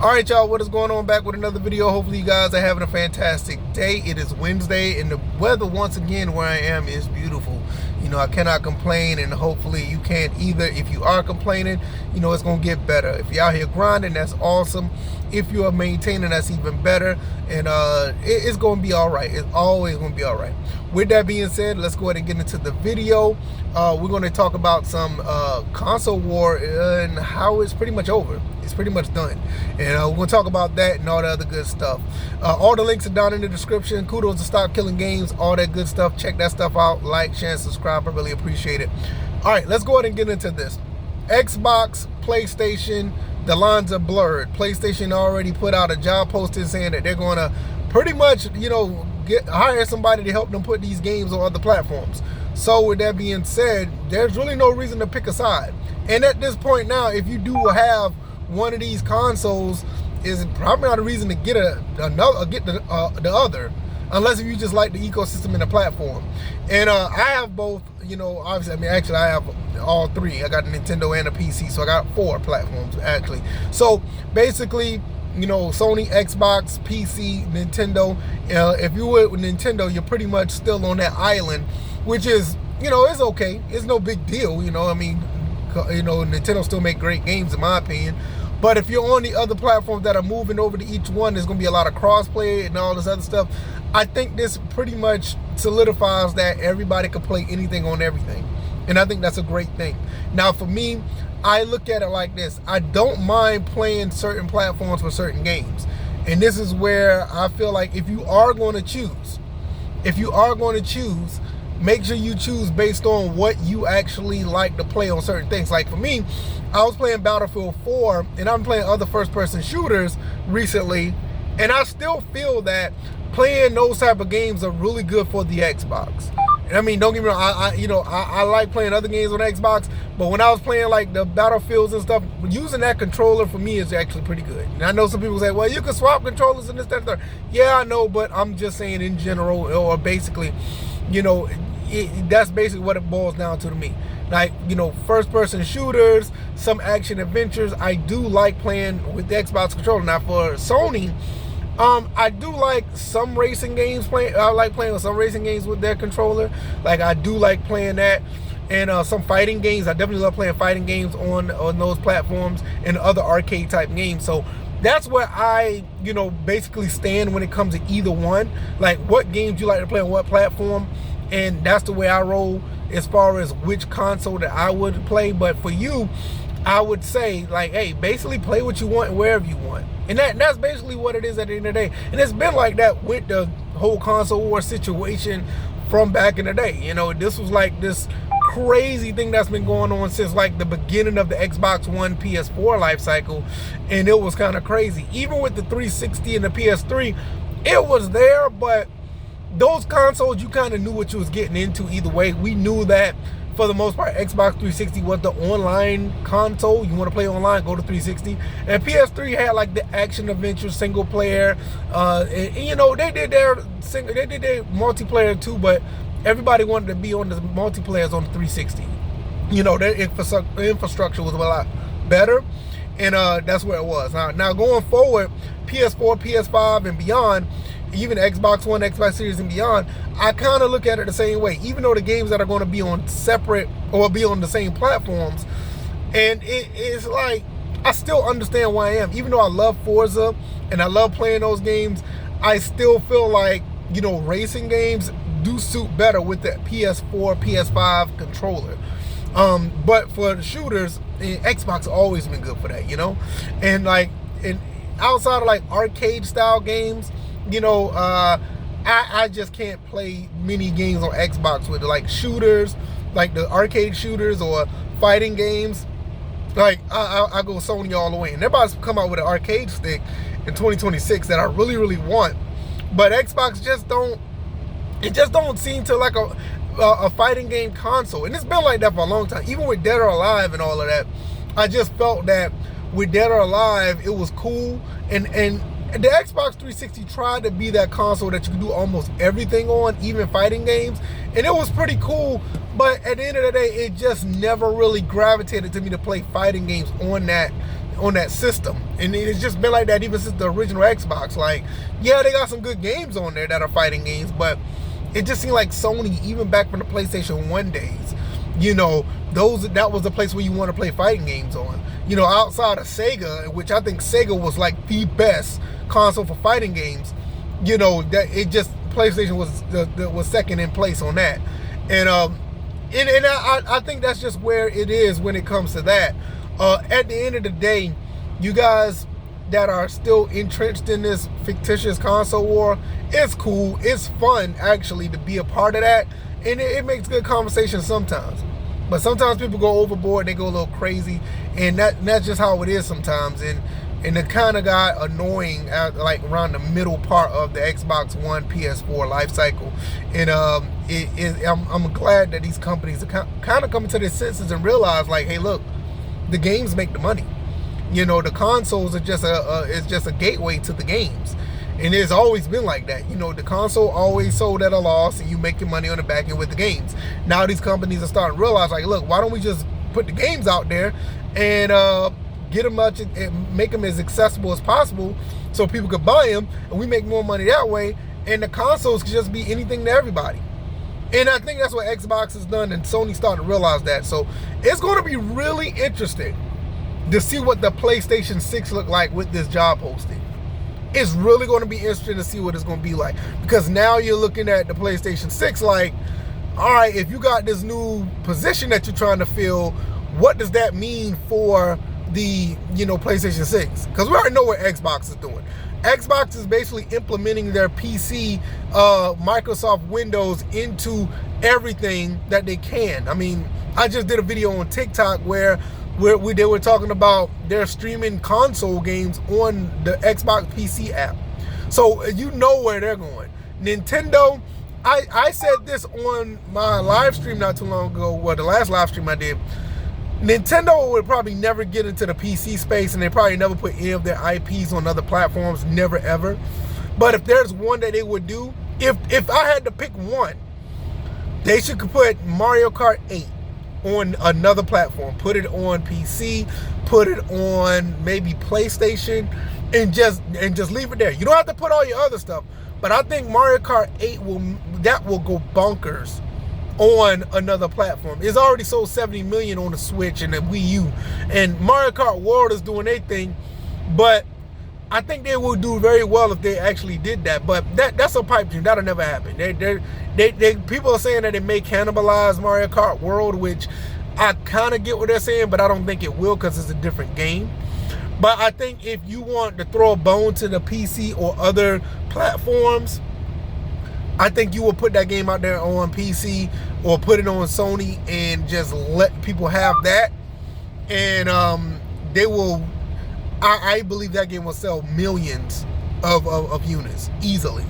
All right, y'all, what is going on? Back with another video. Hopefully you guys are having a fantastic day. It is Wednesday and the weather once again where I am is beautiful. You know, I cannot complain, and hopefully you can't either. If you are complaining, you know, it's going to get better. If you're out here grinding, that's awesome. If you are maintaining, that's even better. And it's going to be all right. It's always going to be all right. With that being said, let's go ahead and get into the video. We're going to talk about some console war and how it's pretty much over. It's pretty much done. And we're going to talk about that and all the other good stuff. All the links are down in the description. Kudos to Stop Killing Games, all that good stuff. Check that stuff out. Like, share, and subscribe. I really appreciate it. All right, let's go ahead and get into this. Xbox, PlayStation, the lines are blurred. PlayStation already put out a job posting saying that they're going to pretty much, you know, hire somebody to help them put these games on other platforms. So with that being said, there's really no reason to pick a side. And at this point now, if you do have one of these consoles, is probably not a reason to get the other, unless if you just like the ecosystem and the platform. And I have both, you know, obviously, I mean, actually I have all three. I got a Nintendo and a PC, so I got 4 platforms actually. So basically, you know, Sony, Xbox, PC, Nintendo. If you were with Nintendo, you're pretty much still on that island, which is, you know, it's okay. It's no big deal, you know. I mean, you know, Nintendo still make great games in my opinion. But if you're on the other platforms that are moving over to each one, there's going to be a lot of crossplay and all this other stuff. I think this pretty much solidifies that everybody can play anything on everything. And I think that's a great thing. Now, for me, I look at it like this. I don't mind playing certain platforms for certain games. And this is where I feel like if you are going to choose, make sure you choose based on what you actually like to play on certain things. Like for me, I was playing Battlefield 4 and I'm playing other first-person shooters recently, and I still feel that playing those type of games are really good for the Xbox. And I mean, don't get me wrong, I like playing other games on Xbox, but when I was playing like the Battlefields and stuff, using that controller for me is actually pretty good. And I know some people say, well, you can swap controllers and this, that, and that. Yeah, I know, but I'm just saying in general, or basically, you know, that's basically what it boils down to me. Like, you know, first-person shooters, some action adventures, I do like playing with the Xbox controller. Now, for Sony, I do like some racing games. I like playing with some racing games with their controller. Like, I do like playing that. And some fighting games. I definitely love playing fighting games on those platforms and other arcade-type games. So that's where I, you know, basically stand when it comes to either one. Like, what games you like to play on what platform. And that's the way I roll as far as which console that I would play. But for you, I would say, like, hey, basically play what you want wherever you want. And that's basically what it is at the end of the day. And it's been like that with the whole console war situation from back in the day. You know, this was like this crazy thing that's been going on since like the beginning of the Xbox One PS4 life cycle. And it was kind of crazy. Even with the 360 and the PS3, it was there, but those consoles, you kind of knew what you was getting into either way. We knew that for the most part, Xbox 360 was the online console. You want to play online, go to 360. And PS3 had like the action adventure single player. And you know, they did their multiplayer too, but everybody wanted to be on the multiplayers on the 360. You know, their infrastructure was a lot better, and that's where it was. Now going forward, PS4, PS5, and beyond, even Xbox One, Xbox Series, and beyond, I kind of look at it the same way. Even though the games that are going to be on separate or be on the same platforms, and it's like, I still understand why I am. Even though I love Forza and I love playing those games, I still feel like, you know, racing games do suit better with the PS4, PS5 controller. But for the shooters, Xbox has always been good for that, you know? And like, outside of like arcade style games, you know, I just can't play many games on Xbox with like shooters, like the arcade shooters or fighting games. Like, I go Sony all the way. And they're about to come out with an arcade stick in 2026 that I really, really want. But Xbox just don't seem to like a fighting game console. And it's been like that for a long time. Even with Dead or Alive and all of that, I just felt that with Dead or Alive, it was cool. And the Xbox 360 tried to be that console that you can do almost everything on, even fighting games. And it was pretty cool. But at the end of the day, it just never really gravitated to me to play fighting games on that on that system, and it's just been like that even since the original Xbox. Like, yeah, they got some good games on there that are fighting games, but it just seemed like Sony, even back from the PlayStation 1 days, you know, that was the place where you want to play fighting games on. You know, outside of Sega, which I think Sega was like the best console for fighting games, you know, that it just, PlayStation was second in place on that. And I think that's just where it is when it comes to that. At the end of the day, you guys that are still entrenched in this fictitious console war, it's cool, it's fun actually to be a part of that, and it makes good conversation sometimes. But sometimes people go overboard, they go a little crazy, and that's just how it is sometimes. And it kind of got annoying at, like, around the middle part of the Xbox One, PS4 life cycle. And I'm glad that these companies are kind of coming to their senses and realize, like, hey, look, the games make the money. You know, the consoles are just a gateway to the games. And it's always been like that. You know, the console always sold at a loss, and you make your money on the back end with the games. Now these companies are starting to realize, like, look, why don't we just put the games out there and get them much and make them as accessible as possible so people could buy them, and we make more money that way, and the consoles can just be anything to everybody. And I think that's what Xbox has done, and Sony started to realize that. So it's going to be really interesting to see what the PlayStation 6 look like with this job posting. It's really going to be interesting to see what it's going to be like, because now you're looking at the PlayStation 6 like, all right, if you got this new position that you're trying to fill, what does that mean for the, you know, PlayStation 6? Because we already know what Xbox is doing. Xbox is basically implementing their PC, Microsoft Windows into everything that they can. I mean, I just did a video on TikTok where they were talking about their streaming console games on the Xbox PC app. So you know where they're going. Nintendo, I said this on my live stream not too long ago, well, the last live stream I did. Nintendo would probably never get into the PC space, and they probably never put any of their IPs on other platforms, never ever. But if there's one that they would do, if I had to pick one, they should put Mario Kart 8 on another platform. Put it on PC, put it on maybe PlayStation, and just leave it there. You don't have to put all your other stuff, but I think Mario Kart 8 will go bonkers on another platform. It's already sold 70 million on the Switch and the Wii U, and Mario Kart World is doing their thing, but I think they will do very well if they actually did that. But that's a pipe dream. That'll never happen. They people are saying that it may cannibalize Mario Kart World, which I kind of get what they're saying, but I don't think it will, because it's a different game. But I think if you want to throw a bone to the PC or other platforms, I think you will put that game out there on PC or put it on Sony and just let people have that. And they will, I believe that game will sell millions of units easily.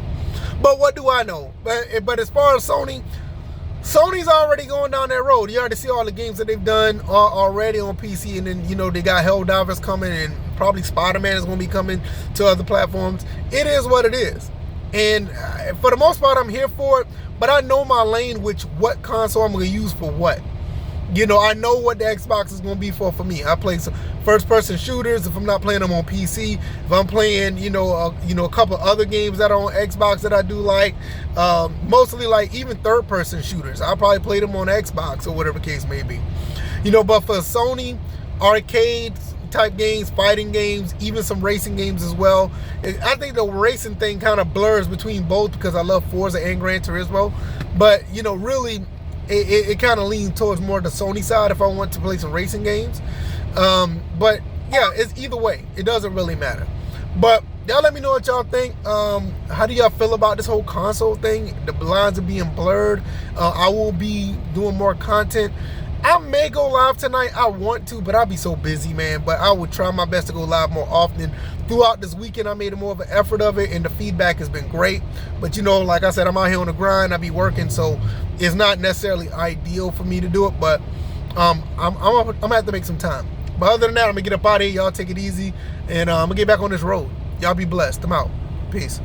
But what do I know? But as far as Sony's already going down that road. You already see all the games that they've done already on PC, and then, you know, they got Helldivers coming, and probably Spider-Man is going to be coming to other platforms. It is what it is. And for the most part, I'm here for it, but I know my lane, what console I'm going to use for what. You know, I know what the Xbox is going to be for me. I play some first-person shooters if I'm not playing them on PC. If I'm playing, a couple other games that are on Xbox that I do like, mostly like even third-person shooters, I'll probably play them on Xbox or whatever case may be. You know, but for Sony, arcades type games, fighting games, even some racing games as well. I think the racing thing kind of blurs between both, because I love Forza and Gran Turismo. But, you know, really, it kind of leans towards more the Sony side if I want to play some racing games. But yeah, it's either way. It doesn't really matter. But y'all let me know what y'all think. How do y'all feel about this whole console thing? The lines are being blurred. I will be doing more content. I may go live tonight. I want to, but I'll be so busy, man. But I will try my best to go live more often. Throughout this weekend, I made more of an effort of it, and the feedback has been great. But, you know, like I said, I'm out here on the grind. I be working, so it's not necessarily ideal for me to do it. But I'm going to have to make some time. But other than that, I'm going to get up out of here. Y'all take it easy, and I'm going to get back on this road. Y'all be blessed. I'm out. Peace.